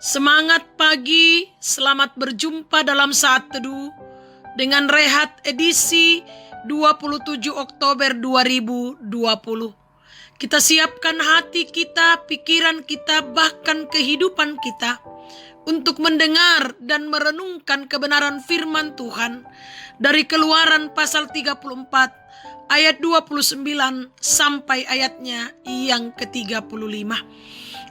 Semangat pagi, selamat berjumpa dalam saat teduh dengan Rehat edisi 27 Oktober 2020. Kita siapkan hati kita, pikiran kita, bahkan kehidupan kita untuk mendengar dan merenungkan kebenaran firman Tuhan dari Keluaran pasal 34 ayat 29 sampai ayatnya yang ke-35.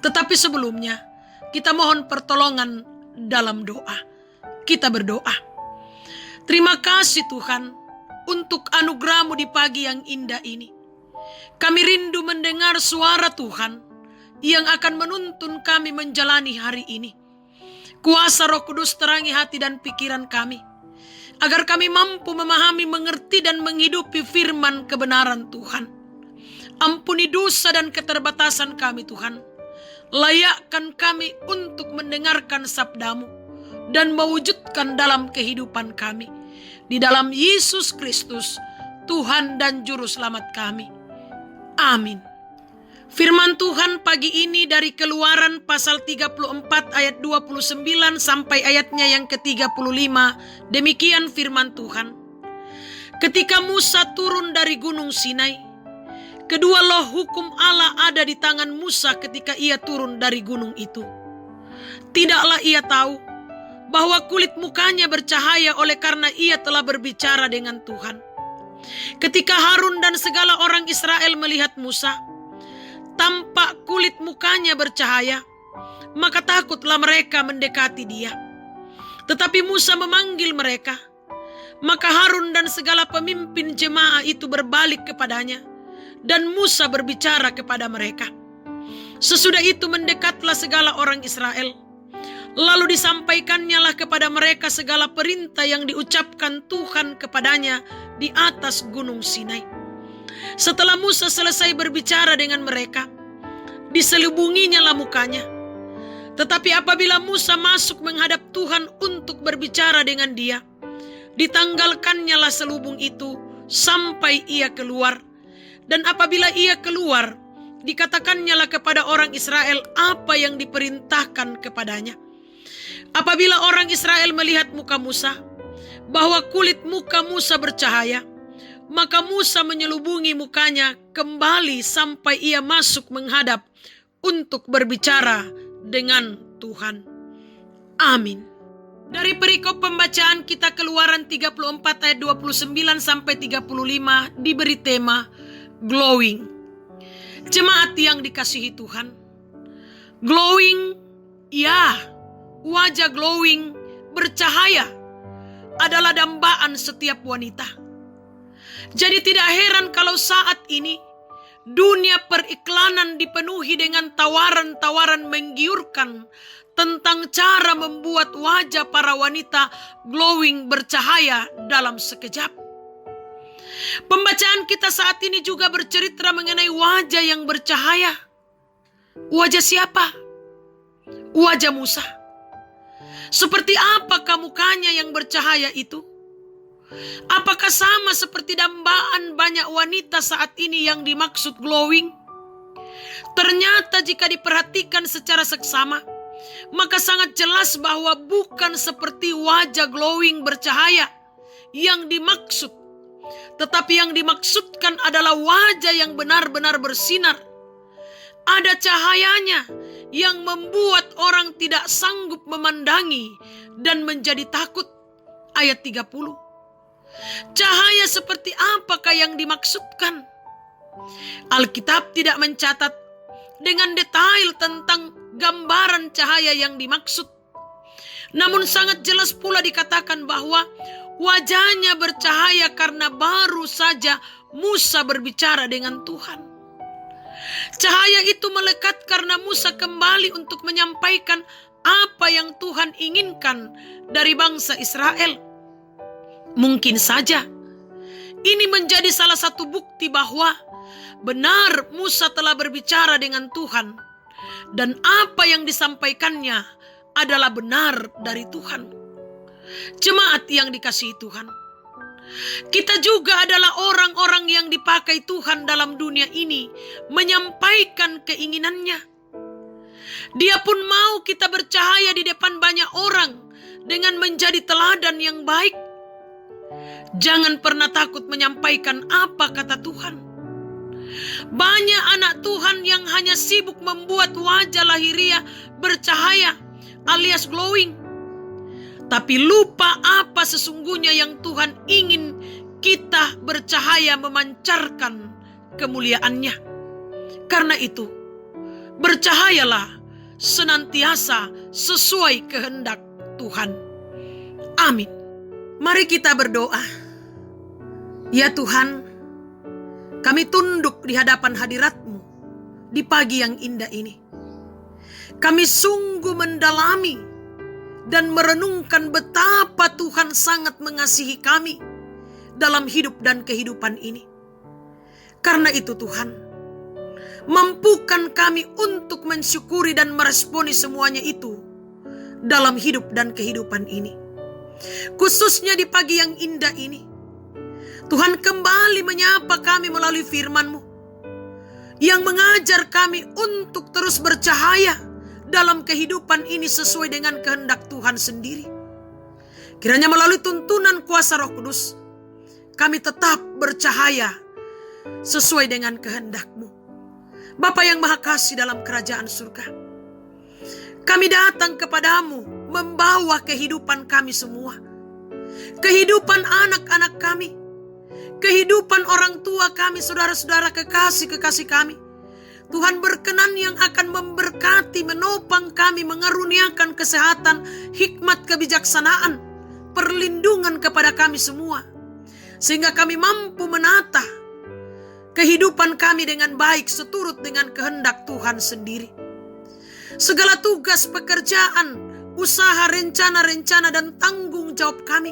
Tetapi sebelumnya, kita mohon pertolongan dalam doa. Kita berdoa. Terima kasih Tuhan untuk anugerah-Mu di pagi yang indah ini. Kami rindu mendengar suara Tuhan yang akan menuntun kami menjalani hari ini. Kuasa Roh Kudus terangi hati dan pikiran kami, agar kami mampu memahami, mengerti, dan menghidupi firman kebenaran Tuhan. Ampuni dosa dan keterbatasan kami Tuhan. Layakkan kami untuk mendengarkan sabda-Mu dan mewujudkan dalam kehidupan kami. Di dalam Yesus Kristus, Tuhan dan Juru Selamat kami. Amin. Firman Tuhan pagi ini dari Keluaran pasal 34 ayat 29 sampai ayatnya yang ke-35. Demikian firman Tuhan. Ketika Musa turun dari Gunung Sinai, kedua loh hukum Allah ada di tangan Musa ketika ia turun dari gunung itu. Tidaklah ia tahu bahwa kulit mukanya bercahaya oleh karena ia telah berbicara dengan Tuhan. Ketika Harun dan segala orang Israel melihat Musa, tampak kulit mukanya bercahaya, maka takutlah mereka mendekati dia. Tetapi Musa memanggil mereka, maka Harun dan segala pemimpin jemaah itu berbalik kepadanya, dan Musa berbicara kepada mereka. Sesudah itu mendekatlah segala orang Israel. Lalu disampaikannya lah kepada mereka segala perintah yang diucapkan Tuhan kepadanya di atas gunung Sinai. Setelah Musa selesai berbicara dengan mereka, diselubunginya lah mukanya. Tetapi apabila Musa masuk menghadap Tuhan untuk berbicara dengan dia, ditanggalkannya lah selubung itu sampai ia keluar. Dan apabila ia keluar, dikatakannya lah kepada orang Israel apa yang diperintahkan kepadanya. Apabila orang Israel melihat muka Musa, bahwa kulit muka Musa bercahaya, maka Musa menyelubungi mukanya kembali sampai ia masuk menghadap untuk berbicara dengan Tuhan. Amin. Dari perikop pembacaan kita Keluaran 34 ayat 29 sampai 35 diberi tema glowing. Jemaat yang dikasihi Tuhan, glowing, ya, wajah glowing, bercahaya adalah dambaan setiap wanita. Jadi tidak heran kalau saat ini dunia periklanan dipenuhi dengan tawaran-tawaran menggiurkan tentang cara membuat wajah para wanita glowing, bercahaya dalam sekejap. Pembacaan kita saat ini juga bercerita mengenai wajah yang bercahaya. Wajah siapa? Wajah Musa. Seperti apakah mukanya yang bercahaya itu? Apakah sama seperti dambaan banyak wanita saat ini yang dimaksud glowing? Ternyata jika diperhatikan secara seksama, maka sangat jelas bahwa bukan seperti wajah glowing bercahaya yang dimaksud. Tetapi yang dimaksudkan adalah wajah yang benar-benar bersinar. Ada cahayanya yang membuat orang tidak sanggup memandangi dan menjadi takut. Ayat 30. Cahaya seperti apakah yang dimaksudkan? Alkitab tidak mencatat dengan detail tentang gambaran cahaya yang dimaksud. Namun sangat jelas pula dikatakan bahwa wajahnya bercahaya karena baru saja Musa berbicara dengan Tuhan. Cahaya itu melekat karena Musa kembali untuk menyampaikan apa yang Tuhan inginkan dari bangsa Israel. Mungkin saja ini menjadi salah satu bukti bahwa benar Musa telah berbicara dengan Tuhan dan apa yang disampaikannya adalah benar dari Tuhan. Jemaat yang dikasihi Tuhan, kita juga adalah orang-orang yang dipakai Tuhan dalam dunia ini menyampaikan keinginannya. Dia pun mau kita bercahaya di depan banyak orang dengan menjadi teladan yang baik. Jangan pernah takut menyampaikan apa kata Tuhan. Banyak anak Tuhan yang hanya sibuk membuat wajah lahiriah bercahaya alias glowing, tapi lupa apa sesungguhnya yang Tuhan ingin kita bercahaya memancarkan kemuliaannya. Karena itu, bercahayalah senantiasa sesuai kehendak Tuhan. Amin. Mari kita berdoa. Ya Tuhan, kami tunduk di hadapan hadirat-Mu di pagi yang indah ini. Kami sungguh mendalami dan merenungkan betapa Tuhan sangat mengasihi kami dalam hidup dan kehidupan ini. Karena itu Tuhan, mampukan kami untuk mensyukuri dan meresponi semuanya itu dalam hidup dan kehidupan ini. Khususnya di pagi yang indah ini, Tuhan kembali menyapa kami melalui firman-Mu yang mengajar kami untuk terus bercahaya dalam kehidupan ini sesuai dengan kehendak Tuhan sendiri. Kiranya melalui tuntunan kuasa Roh Kudus, kami tetap bercahaya sesuai dengan kehendak-Mu. Bapa yang Maha Kasih dalam kerajaan surga, kami datang kepadamu membawa kehidupan kami semua. Kehidupan anak-anak kami, kehidupan orang tua kami, saudara-saudara kekasih-kekasih kami. Tuhan berkenan yang akan memberkati, menopang kami, mengaruniakan kesehatan, hikmat, kebijaksanaan, perlindungan kepada kami semua. Sehingga kami mampu menata kehidupan kami dengan baik seturut dengan kehendak Tuhan sendiri. Segala tugas, pekerjaan, usaha, rencana-rencana dan tanggung jawab kami,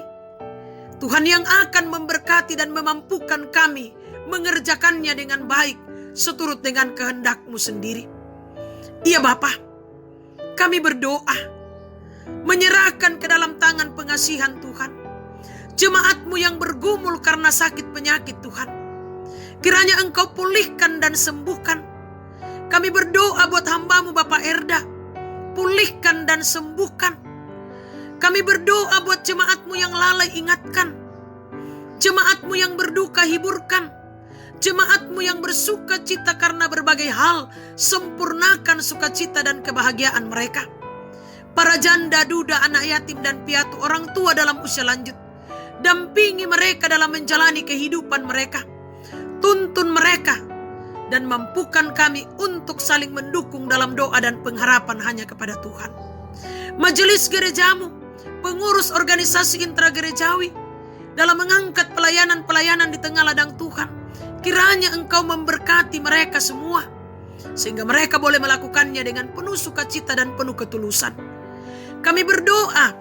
Tuhan yang akan memberkati dan memampukan kami mengerjakannya dengan baik seturut dengan kehendak-Mu sendiri. Iya Bapa, kami berdoa menyerahkan ke dalam tangan pengasihan Tuhan jemaat-Mu yang bergumul karena sakit penyakit Tuhan. Kiranya Engkau pulihkan dan sembuhkan. Kami berdoa buat hamba-Mu Bapak Erda, pulihkan dan sembuhkan. Kami berdoa buat jemaat-Mu yang lalai, ingatkan. Jemaat-Mu yang berduka, hiburkan. Jemaat-Mu yang bersuka cita karena berbagai hal, sempurnakan sukacita dan kebahagiaan mereka. Para janda, duda, anak yatim dan piatu, orang tua dalam usia lanjut, dampingi mereka dalam menjalani kehidupan mereka. Tuntun mereka dan mampukan kami untuk saling mendukung dalam doa dan pengharapan hanya kepada Tuhan. Majelis gerejamu, pengurus organisasi intragerejawi, dalam mengangkat pelayanan-pelayanan di tengah ladang Tuhan, kiranya Engkau memberkati mereka semua, sehingga mereka boleh melakukannya dengan penuh sukacita dan penuh ketulusan. Kami berdoa,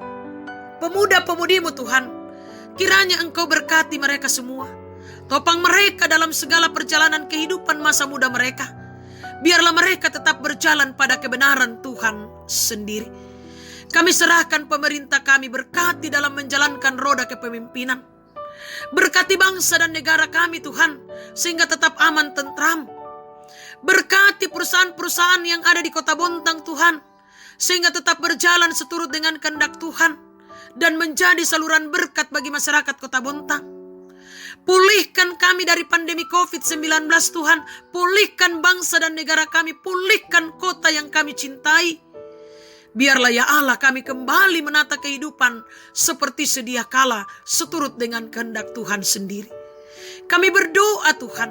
pemuda-pemudimu Tuhan, kiranya Engkau berkati mereka semua, topang mereka dalam segala perjalanan kehidupan masa muda mereka. Biarlah mereka tetap berjalan pada kebenaran Tuhan sendiri. Kami serahkan pemerintah kami, berkati dalam menjalankan roda kepemimpinan. Berkati bangsa dan negara kami Tuhan, sehingga tetap aman tentram. Berkati perusahaan-perusahaan yang ada di Kota Bontang Tuhan, sehingga tetap berjalan seturut dengan kehendak Tuhan dan menjadi saluran berkat bagi masyarakat Kota Bontang. Pulihkan kami dari pandemi COVID-19 Tuhan, pulihkan bangsa dan negara kami, pulihkan kota yang kami cintai. Biarlah ya Allah kami kembali menata kehidupan seperti sedia kala seturut dengan kehendak Tuhan sendiri. Kami berdoa Tuhan,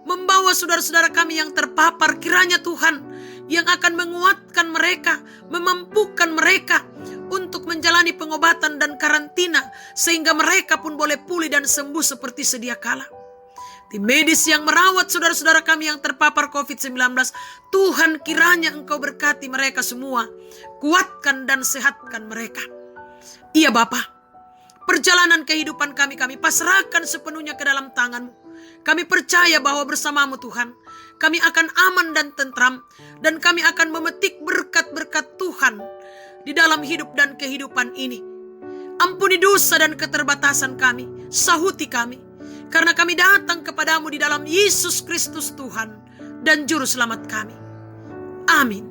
membawa saudara-saudara kami yang terpapar, kiranya Tuhan yang akan menguatkan mereka, memampukan mereka untuk menjalani pengobatan dan karantina, sehingga mereka pun boleh pulih dan sembuh seperti sedia kala. Tim medis yang merawat saudara-saudara kami yang terpapar COVID-19, Tuhan kiranya Engkau berkati mereka semua, kuatkan dan sehatkan mereka. Iya Bapa, perjalanan kehidupan kami pasrahkan sepenuhnya ke dalam tangan-Mu. Kami percaya bahwa bersama-Mu Tuhan, kami akan aman dan tentram, dan kami akan memetik berkat-berkat Tuhan di dalam hidup dan kehidupan ini. Ampuni dosa dan keterbatasan kami, sahuti kami, karena kami datang kepadamu di dalam Yesus Kristus Tuhan dan Juru Selamat kami. Amin.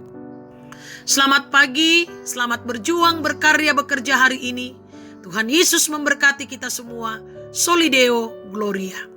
Selamat pagi, selamat berjuang, berkarya, bekerja hari ini. Tuhan Yesus memberkati kita semua. Soli Deo Gloria.